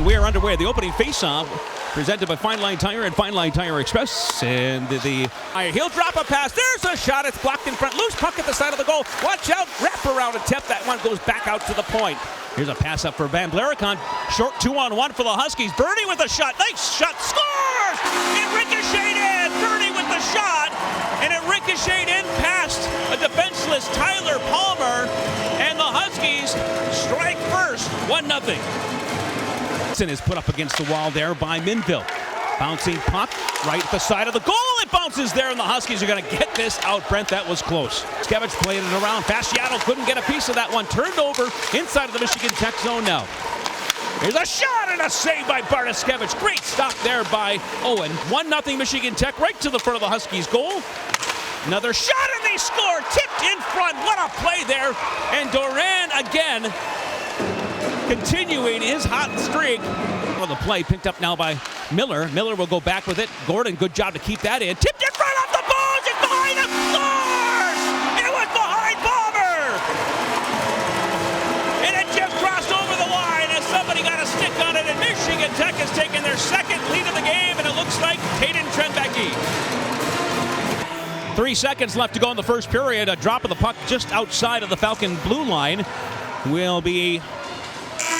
And we are underway. The opening face-off presented by Fine Line Tire and Fine Line Tire Express. And he'll drop a pass. There's a shot. It's blocked in front. Loose puck at the side of the goal. Watch out. Wrap around attempt. That one goes back out to the point. Here's a pass up for Van Blaricon. Short 2-on-1 for the Huskies. Bernie with a shot. Nice shot. Scores! It ricocheted in. Bernie with the shot. And it ricocheted in past a defenseless Tyler Palmer. And the Huskies strike first. 1-0. Is put up against the wall there by Minville. Bouncing puck right at the side of the goal. It bounces there, and the Huskies are going to get this out. Brent, that was close. Skevich played it around. Fasciano couldn't get a piece of that one. Turned over inside of the Michigan Tech zone now. Here's a shot and a save by Bartoszkiewicz. Great stop there by Owen. 1-0 Michigan Tech right to the front of the Huskies goal. Another shot and they score. Tipped in front. What a play there. And Duran again continuing his hot streak. Well, the play picked up now by Miller. Miller will go back with it. Gordon, good job to keep that in. Tipped in front off the boards. It's behind him. Scores! It was behind Palmer. And it just crossed over the line as somebody got a stick on it. And Michigan Tech has taken their second lead of the game. And it looks like Caden Trembecki. 3 seconds left to go in the first period. A drop of the puck just outside of the Falcon blue line will be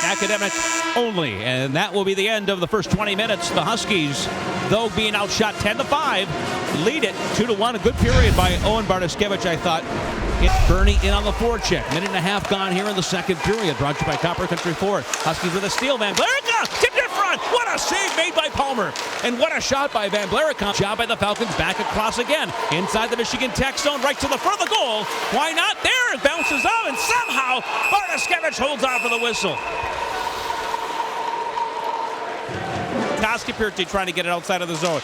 academic only, and that will be the end of the first 20 minutes. The Huskies, though being outshot 10-5, lead it 2-1. A good period by Owen Bartoszkiewicz, I thought. Bernie in on the forecheck. Minute and a half gone here in the second period. Brought to you by Copper Country Ford. Huskies with a steal. Van Blaricon tipped in front. What a save made by Palmer. And what a shot by Van Blaricon. Job by the Falcons. Back across again. Inside the Michigan Tech zone. Right to the front of the goal. Why not? There it bounces out. And somehow Bartoszkiewicz holds on for the whistle. Koskipirti trying to get it outside of the zone.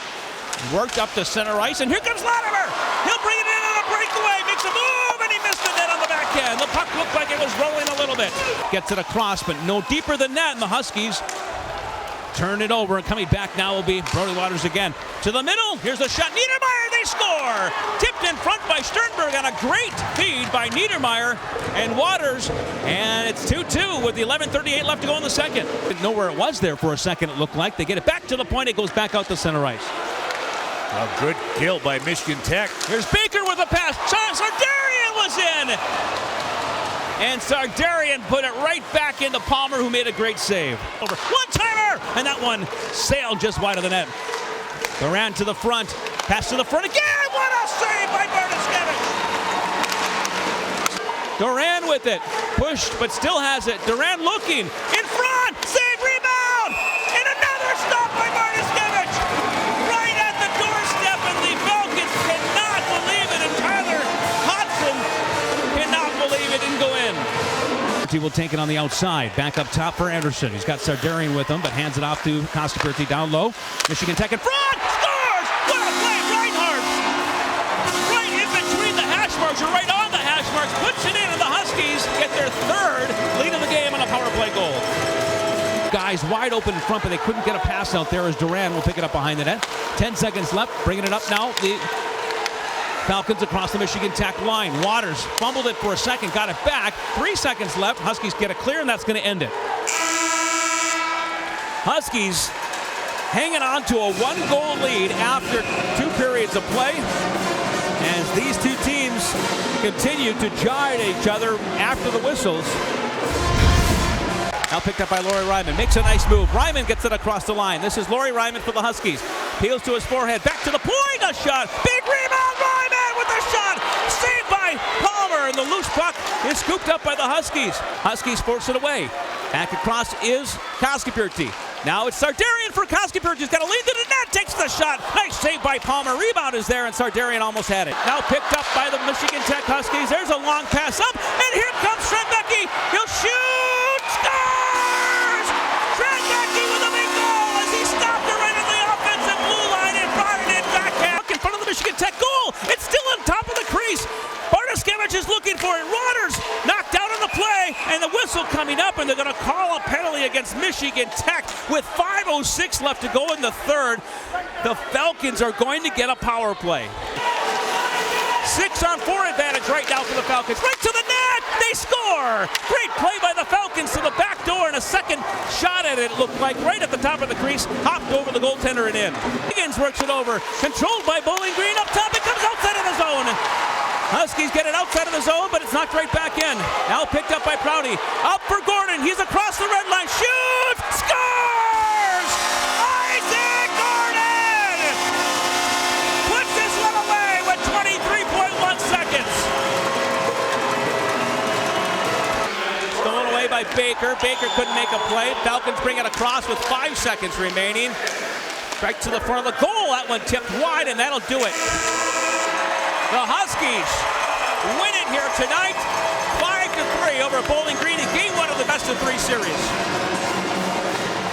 Worked up to center ice. And here comes Latimer. He'll bring it in on a breakaway. Makes a move. And he missed the net on the backhand. The puck looked like it was rolling a little bit. Gets it across, but no deeper than that. And the Huskies turn it over. And coming back now will be Brody Waters again. To the middle. Here's a shot. Niedermeyer. They score. Tipped in front by Sternberg on a great feed by Niedermeyer and Waters. And it's 2-2 with the 11:38 left to go in the second. Didn't know where it was there for a second, it looked like. They get it back to the point. It goes back out to center ice. A good kill by Michigan Tech. Here's Baker with a pass. Sardarian was in. And Sardarian put it right back into Palmer, who made a great save. Over one-timer! And that one sailed just wide of the net. Duran to the front. Pass to the front again. What a save by Bartoszkiewicz. Duran with it. Pushed, but still has it. Duran looking. In front. Save, rebound. And another stop by Bartoszkiewicz. Right at the doorstep, and the Falcons cannot believe it. And Tyler Hodson cannot believe it didn't go in. He will take it on the outside. Back up top for Anderson. He's got Sardarian with him, but hands it off to Koskipirti down low. Michigan Tech in front. Scores! What a play. Reinhardt. Right in between the hash marks, or right on the hash marks. Puts it in, and the Huskies get their third lead of the game on a power play goal. Guys wide open in front, but they couldn't get a pass out there as Duran will pick it up behind the net. 10 seconds left. Bringing it up now. The Falcons across the Michigan Tech line. Waters fumbled it for a second, got it back. 3 seconds left. Huskies get it clear, and that's going to end it. Huskies hanging on to a one-goal lead after 2 periods of play, as these two teams continue to jar at each other after the whistles. Now picked up by Laurie Ryman. Makes a nice move. Ryman gets it across the line. This is Laurie Ryman for the Huskies. Peels to his forehead. Back to the point. A shot. Big rebound. Ryman with a shot. Saved by Palmer. And the loose puck is scooped up by the Huskies. Huskies force it away. Back across is Koskipirti. Now it's Sardarian for Koskipirti. He's got a lead to the net. Takes the shot. Nice save by Palmer. Rebound is there, and Sardarian almost had it. Now picked up by the Michigan Tech Huskies. There's a long pass up. And here comes Trembecki. He'll shoot. Scores! Trembecki with a big goal as he stopped it right in the offensive blue line and brought it in backhand. In front of the Michigan Tech goal. It's still on top of the crease. Bartoszkiewicz is looking for it. Waters knocked out on the play, and the whistle coming up, and they're going to call a penalty against Michigan Tech with 5:06 left to go in the third. The Falcons are going to get a power play. 6-on-4 advantage right now for the Falcons. Right to the net! They score! Great play by the Falcons to the back door, and a second shot at it looked like right at the top of the crease, hopped over the goaltender and in. Higgins works it over, controlled by Bowling Green up top. It comes outside of the zone. Huskies get it outside of the zone, but it's knocked right back in. Now picked up by Prouty. Up for Gordon. He's across the red line. Shoots! Scores! Isaac Gordon puts this one away with 23.1 seconds. Stolen away by Baker. Baker couldn't make a play. Falcons bring it across with 5 seconds remaining. Right to the front of the goal. That one tipped wide, and that'll do it. The Huskies win it here tonight, 5-3 over Bowling Green in Game 1 of the best-of-3 series.